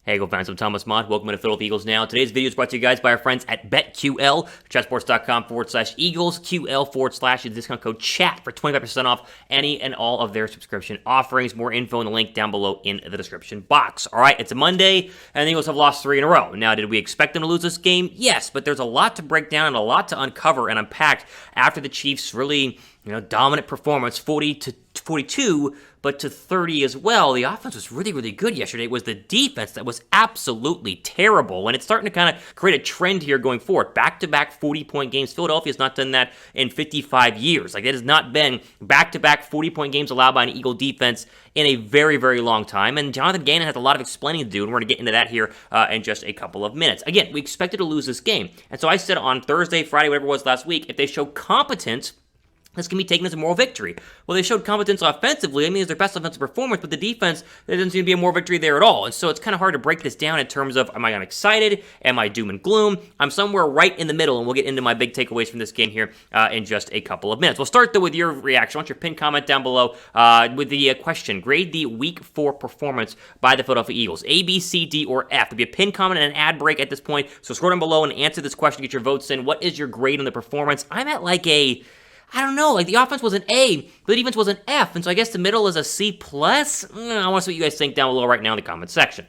Hey, Eagle fans, I'm Thomas Mott. Welcome to Philadelphia Eagles Now. Today's video is brought to you guys by our friends at BetQL, chatsports.com/EaglesQL/ is discount code CHAT for 25% off any and all of their subscription offerings. More info in the link down below in the description box. All right, it's a Monday, and the Eagles have lost 3 in a row. Now, did we expect them to lose this game? Yes, but there's a lot to break down and a lot to uncover and unpack after the Chiefs' really, dominant performance, 40-42, but to 30 as well. The offense was really, really good yesterday. It was the defense that was absolutely terrible, and it's starting to kind of create a trend here going forward. Back-to-back 40-point games. Philadelphia has not done that in 55 years. It has not been back-to-back 40-point games allowed by an Eagle defense in a very, very long time, and Jonathan Gannon has a lot of explaining to do, and we're going to get into that here in just a couple of minutes. Again, we expected to lose this game, and so I said on Thursday, Friday, whatever it was last week, if they show competence, this can be taken as a moral victory. Well, they showed competence offensively. I mean, it's their best offensive performance, but the defense, there doesn't seem to be a moral victory there at all. And so it's kind of hard to break this down in terms of, am I excited? Am I doom and gloom? I'm somewhere right in the middle, and we'll get into my big takeaways from this game here in just a couple of minutes. We'll start, though, with your reaction. I want your pinned comment down below with the question. Grade the Week 4 performance by the Philadelphia Eagles. A, B, C, D, or F. There'll be a pinned comment and an ad break at this point, so scroll down below and answer this question. Get your votes in. What is your grade on the performance? I'm at I don't know, the offense was an A, but the defense was an F, and so I guess the middle is a C+. I want to see what you guys think down below right now in the comment section.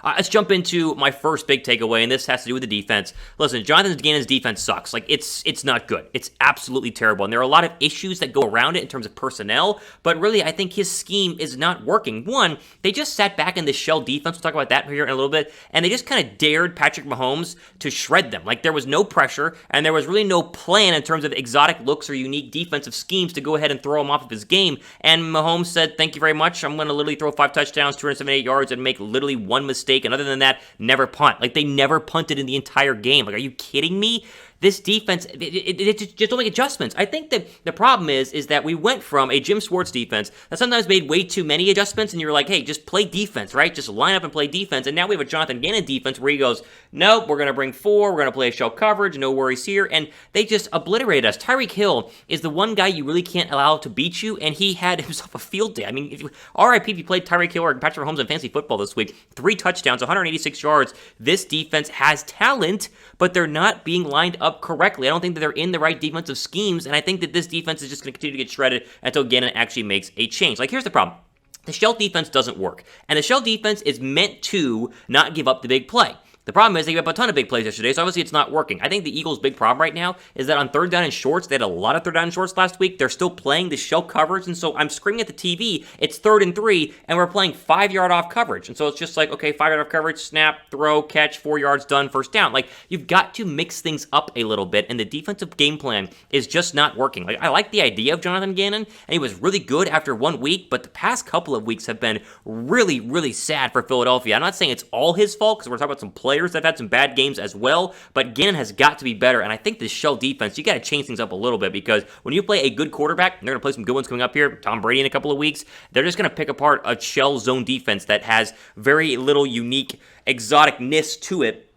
Let's jump into my first big takeaway, and this has to do with the defense. Listen, Jonathan Gannon's defense sucks. It's not good. It's absolutely terrible, and there are a lot of issues that go around it in terms of personnel, but really, I think his scheme is not working. One, they just sat back in the shell defense. We'll talk about that here in a little bit, and they just kind of dared Patrick Mahomes to shred them. There was no pressure, and there was really no plan in terms of exotic looks or unique defensive schemes to go ahead and throw him off of his game, and Mahomes said, thank you very much. I'm going to literally throw 5 touchdowns, 278 yards, and make literally one mistake. And other than that, never punt. They never punted in the entire game. Are you kidding me? This defense, it just don't make adjustments. I think that the problem is that we went from a Jim Schwartz defense that sometimes made way too many adjustments, and you're like, hey, just play defense, right? Just line up and play defense. And now we have a Jonathan Gannon defense where he goes, nope, we're going to bring 4, we're going to play a shell coverage, no worries here. And they just obliterated us. Tyreek Hill is the one guy you really can't allow to beat you, and he had himself a field day. I mean, RIP if you played Tyreek Hill or Patrick Mahomes in fantasy football this week, 3 touchdowns, 186 yards. This defense has talent, but they're not being lined up correctly. I don't think that they're in the right defensive schemes, and I think that this defense is just going to continue to get shredded until Gannon actually makes a change. Here's the problem. The shell defense doesn't work, and the shell defense is meant to not give up the big play. The problem is they gave up a ton of big plays yesterday, so obviously it's not working. I think the Eagles' big problem right now is that on third down and shorts, they had a lot of third down and shorts last week. They're still playing the shell coverage, and so I'm screaming at the TV, it's 3rd and 3, and we're playing 5-yard off coverage. And so it's just okay, 5-yard off coverage, snap, throw, catch, 4 yards, done, first down. You've got to mix things up a little bit, and the defensive game plan is just not working. I like the idea of Jonathan Gannon, and he was really good after 1 week, but the past couple of weeks have been really, really sad for Philadelphia. I'm not saying it's all his fault, because we're talking about some players that have had some bad games as well, but Gannon has got to be better, and I think this shell defense, you got to change things up a little bit, because when you play a good quarterback, and they're going to play some good ones coming up here, Tom Brady in a couple of weeks, they're just going to pick apart a shell zone defense that has very little unique exoticness to it.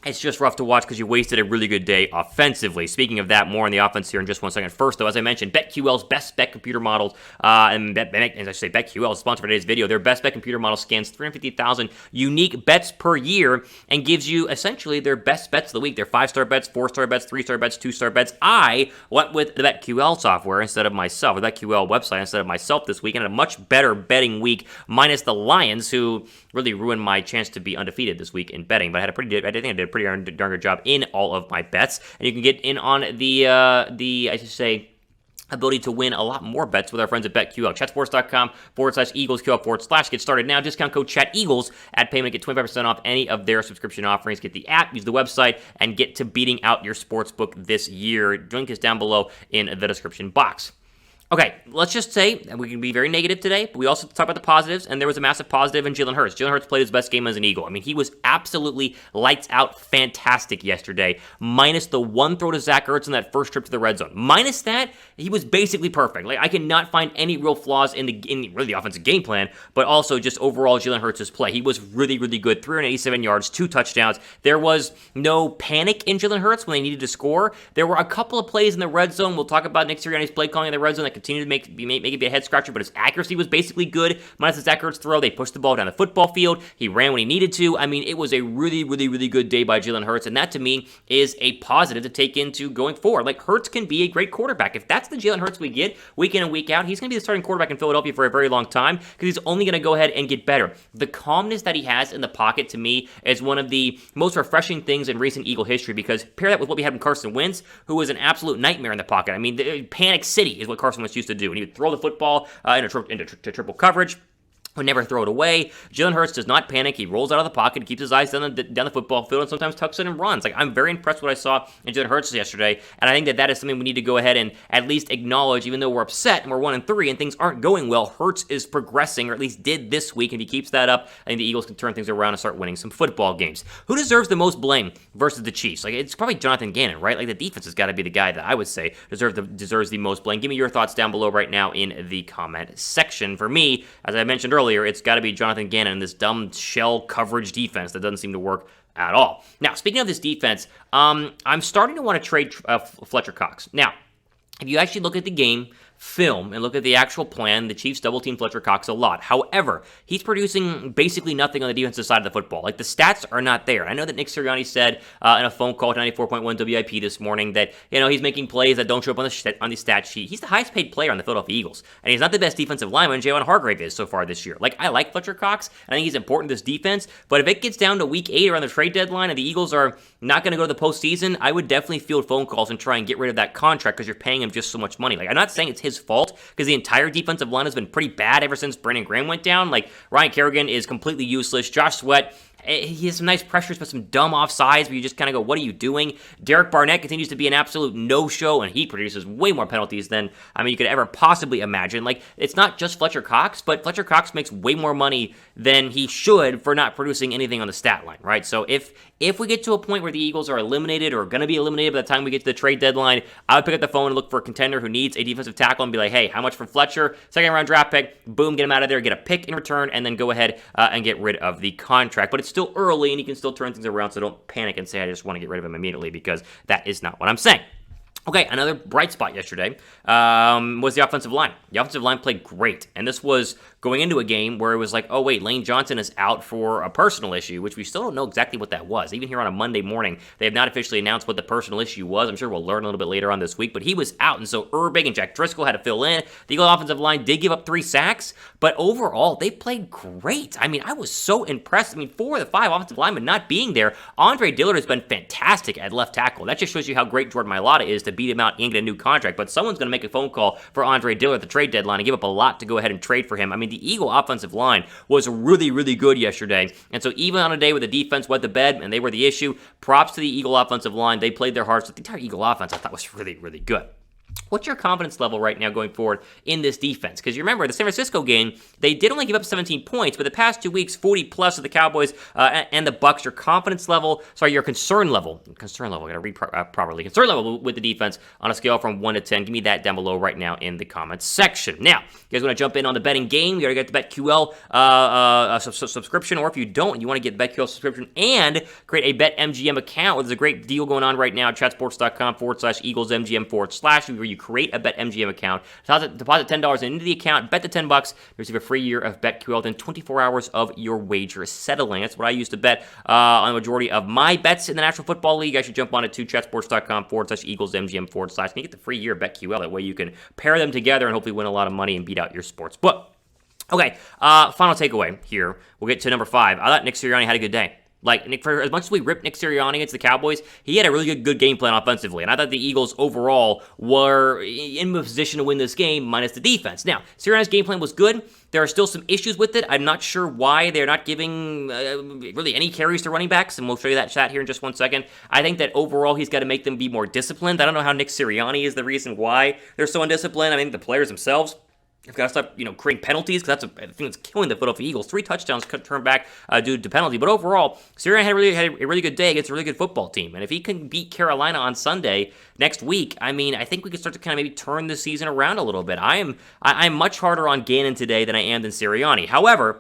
It's just rough to watch because you wasted a really good day offensively. Speaking of that, more on the offense here in just 1 second. First, though, as I mentioned, BetQL's best bet computer models, and as I say, BetQL is sponsored for today's video. Their best bet computer model scans 350,000 unique bets per year and gives you essentially their best bets of the week. Their 5-star bets, 4-star bets, 3-star bets, 2-star bets. I went with the BetQL software instead of myself, the BetQL website instead of myself this week, and had a much better betting week, minus the Lions, who really ruined my chance to be undefeated this week in betting. But I think I did a pretty darn good job in all of my bets, and you can get in on the I should say ability to win a lot more bets with our friends at BetQL. Chatsports.com/EaglesQL/ Get started now. Discount code ChatEagles at payment. Get 25% off any of their subscription offerings. Get the app, use the website, and get to beating out your sportsbook this year. Link is down below in the description box. Okay, let's just say, and we can be very negative today, but we also talk about the positives, and there was a massive positive in Jalen Hurts. Jalen Hurts played his best game as an Eagle. I mean, he was absolutely lights out fantastic yesterday, minus the one throw to Zach Ertz in that first trip to the red zone. Minus that, he was basically perfect. I cannot find any real flaws in really the offensive game plan, but also just overall Jalen Hurts' play. He was really, really good. 387 yards, 2 touchdowns. There was no panic in Jalen Hurts when they needed to score. There were a couple of plays in the red zone we'll talk about next year on his play calling in the red zone that continued to make it be a head scratcher, but his accuracy was basically good. Minus the Zach Ertz throw, they pushed the ball down the football field. He ran when he needed to. I mean, it was a really, really, really good day by Jalen Hurts, and that to me is a positive to take into going forward. Like, Hurts can be a great quarterback. If that's the Jalen Hurts we get week in and week out, he's going to be the starting quarterback in Philadelphia for a very long time because he's only going to go ahead and get better. The calmness that he has in the pocket, to me, is one of the most refreshing things in recent Eagle history, because pair that with what we had from Carson Wentz, who was an absolute nightmare in the pocket. I mean, panic city is what Carson Wentz used to do, and he would throw the football into triple coverage, would never throw it away. Jalen Hurts does not panic. He rolls out of the pocket, keeps his eyes down the football field, and sometimes tucks in and runs. Like, I'm very impressed with what I saw in Jalen Hurts yesterday, and I think that is something we need to go ahead and at least acknowledge, even though we're upset and we're 1-3 and things aren't going well. Hurts is progressing, or at least did this week, and if he keeps that up, I think the Eagles can turn things around and start winning some football games. Who deserves the most blame versus the Chiefs? Like, it's probably Jonathan Gannon, right? Like, the defense has got to be the guy that I would say deserves the most blame. Give me your thoughts down below right now in the comment section. For me, as I mentioned earlier, it's got to be Jonathan Gannon and this dumb shell coverage defense that doesn't seem to work at all. Now, speaking of this defense, I'm starting to want to trade Fletcher Cox. Now, if you actually look at the game film and look at the actual plan, the Chiefs double-team Fletcher Cox a lot. However, he's producing basically nothing on the defensive side of the football. Like, the stats are not there. I know that Nick Sirianni said in a phone call to 94.1 WIP this morning that, he's making plays that don't show up on the stat sheet. He's the highest paid player on the Philadelphia Eagles, and he's not the best defensive lineman Javon Hargrave is so far this year. Like, I like Fletcher Cox, and I think he's important to this defense, but if it gets down to week 8 around the trade deadline and the Eagles are not going to go to the postseason, I would definitely field phone calls and try and get rid of that contract because you're paying him just so much money. Like, I'm not saying it's his fault, because the entire defensive line has been pretty bad ever since Brandon Graham went down. Like, Ryan Kerrigan is completely useless. Josh Sweat, he has some nice pressures, but some dumb offsides where you just kind of go, what are you doing? Derek Barnett continues to be an absolute no-show, and he produces way more penalties than, you could ever possibly imagine. Like, it's not just Fletcher Cox, but Fletcher Cox makes way more money than he should for not producing anything on the stat line, right? So if we get to a point where the Eagles are eliminated or going to be eliminated by the time we get to the trade deadline, I would pick up the phone and look for a contender who needs a defensive tackle and be like, hey, how much for Fletcher? Second-round draft pick, boom, get him out of there, get a pick in return, and then go ahead and get rid of the contract. But it's still early, and he can still turn things around, so don't panic and say I just want to get rid of him immediately, because that is not what I'm saying. Okay, another bright spot yesterday was the offensive line. The offensive line played great, and this was going into a game where it was like, oh wait, Lane Johnson is out for a personal issue, which we still don't know exactly what that was. Even here on a Monday morning, they have not officially announced what the personal issue was. I'm sure we'll learn a little bit later on this week, but he was out, and so Urbig and Jack Driscoll had to fill in. The Eagle offensive line did give up 3 sacks, but overall, they played great. I was so impressed. 4 of the 5 offensive linemen not being there. Andre Dillard has been fantastic at left tackle. That just shows you how great Jordan Mailata is to beat him out and get a new contract, but someone's going to make a phone call for Andre Dillard at the trade deadline and give up a lot to go ahead and trade for him. The Eagle offensive line was really, really good yesterday, and so even on a day where the defense wet the bed and they were the issue, props to the Eagle offensive line. They played their hearts. The entire Eagle offense I thought was really, really good. What's your confidence level right now going forward in this defense? Because you remember, the San Francisco game, they did only give up 17 points, but the past 2 weeks, 40-plus of the Cowboys and the Bucs. Your your concern level, I got to read properly, concern level with the defense on a scale from 1 to 10. Give me that down below right now in the comments section. Now, you guys want to jump in on the betting game? You already got the BetQL subscription, or if you don't, you want to get the BetQL subscription and create a BetMGM account. There's a great deal going on right now at chatsports.com/EaglesMGM/, where you create a BetMGM account, deposit $10 into the account, bet the $10, receive a free year of BetQL within 24 hours of your wager settling. That's what I used to bet on the majority of my bets in the National Football League. I should jump on it to chatsports.com/EaglesMGM/ and you get the free year of BetQL. That way you can pair them together and hopefully win a lot of money and beat out your sports book. Okay, final takeaway here. We'll get to number 5. I thought Nick Sirianni had a good day. For as much as we ripped Nick Sirianni against the Cowboys, he had a really good game plan offensively, and I thought the Eagles overall were in a position to win this game, minus the defense. Now, Sirianni's game plan was good. There are still some issues with it. I'm not sure why they're not giving really any carries to running backs, and we'll show you that stat here in just 1 second. I think that overall he's got to make them be more disciplined. I don't know how Nick Sirianni is the reason why they're so undisciplined. I think the players themselves You've got to stop, creating penalties, because that's a thing that's killing the Philadelphia Eagles. 3 touchdowns could turn back due to penalty. But overall, Sirianni had a really good day against a really good football team. And if he can beat Carolina on Sunday next week, I think we can start to kind of maybe turn the season around a little bit. I'm much harder on Gannon today than I am than Sirianni. However,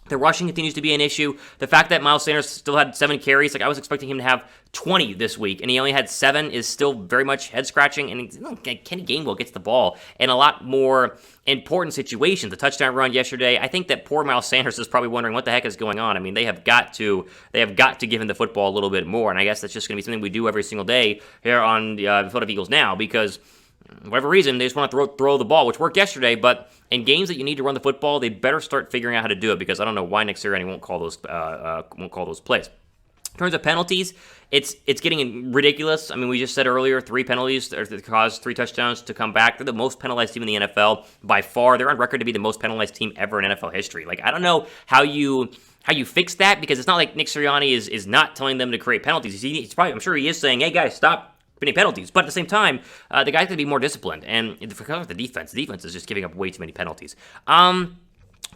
The rushing continues to be an issue. The fact that Miles Sanders still had 7 carries, like I was expecting him to have 20 this week, and he only had 7, is still very much head-scratching. And Kenny Gainwell gets the ball in a lot more important situations. The touchdown run yesterday, I think that poor Miles Sanders is probably wondering what the heck is going on. I mean, they have got to give him the football a little bit more, and I guess that's just going to be something we do every single day here on the Philadelphia Eagles now, because whatever reason, they just want to throw the ball, which worked yesterday, but in games that you need to run the football, they better start figuring out how to do it, because I don't know why Nick Sirianni won't call those plays. In terms of penalties, it's getting ridiculous. I mean, we just said earlier, 3 penalties that caused 3 touchdowns to come back. They're the most penalized team in the NFL by far. They're on record to be the most penalized team ever in NFL history. Like, I don't know how you fix that, because it's not like Nick Sirianni is not telling them to create penalties. I'm sure he is saying, hey guys, stop getting penalties, but at the same time, the guy's going to be more disciplined, and because of the defense is just giving up way too many penalties.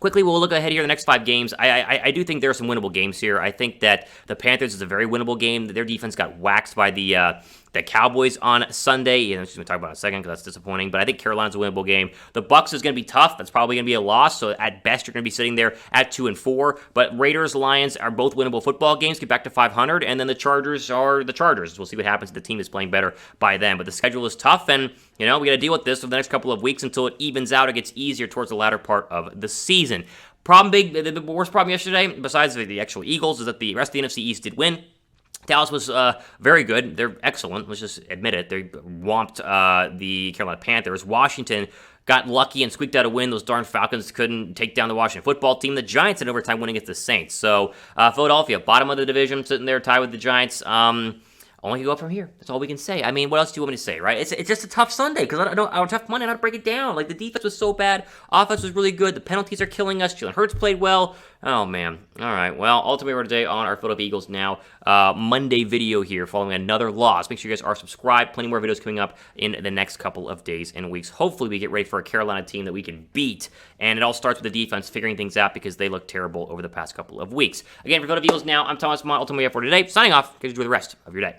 Quickly, we'll look ahead here the next 5 games. I do think there are some winnable games here. I think that the Panthers is a very winnable game. Their defense got waxed by the Cowboys on Sunday. I'm just going to talk about it in a second because that's disappointing, but I think Carolina's a winnable game. The Bucs is going to be tough. That's probably going to be a loss, so at best you're going to be sitting there at 2-4, but Raiders, Lions are both winnable football games, get back to 500, and then the Chargers are the Chargers. We'll see what happens if the team is playing better by then, but the schedule is tough, and we got to deal with this for the next couple of weeks until it evens out. It gets easier towards the latter part of the season. The worst problem yesterday, besides the actual Eagles, is that the rest of the NFC East did win. Dallas was very good. They're excellent. Let's just admit it. They whomped the Carolina Panthers. Washington got lucky and squeaked out a win. Those darn Falcons couldn't take down the Washington football team. The Giants in overtime winning against the Saints. So Philadelphia, bottom of the division, sitting there tied with the Giants. Only can go up from here. That's all we can say. I mean, what else do you want me to say, right? It's just a tough Sunday because I don't tough Monday. I don't break it down. Like, the defense was so bad. Offense was really good. The penalties are killing us. Jalen Hurts played well. Oh, man. All right. Well, ultimately, we're today on our Philadelphia Eagles Now Monday video here following another loss. Make sure you guys are subscribed. Plenty more videos coming up in the next couple of days and weeks. Hopefully, we get ready for a Carolina team that we can beat. And it all starts with the defense figuring things out because they look terrible over the past couple of weeks. Again, for Philadelphia Eagles Now, I'm Thomas Mott. Ultimately, for today. Signing off. Guys, enjoy the rest of your day.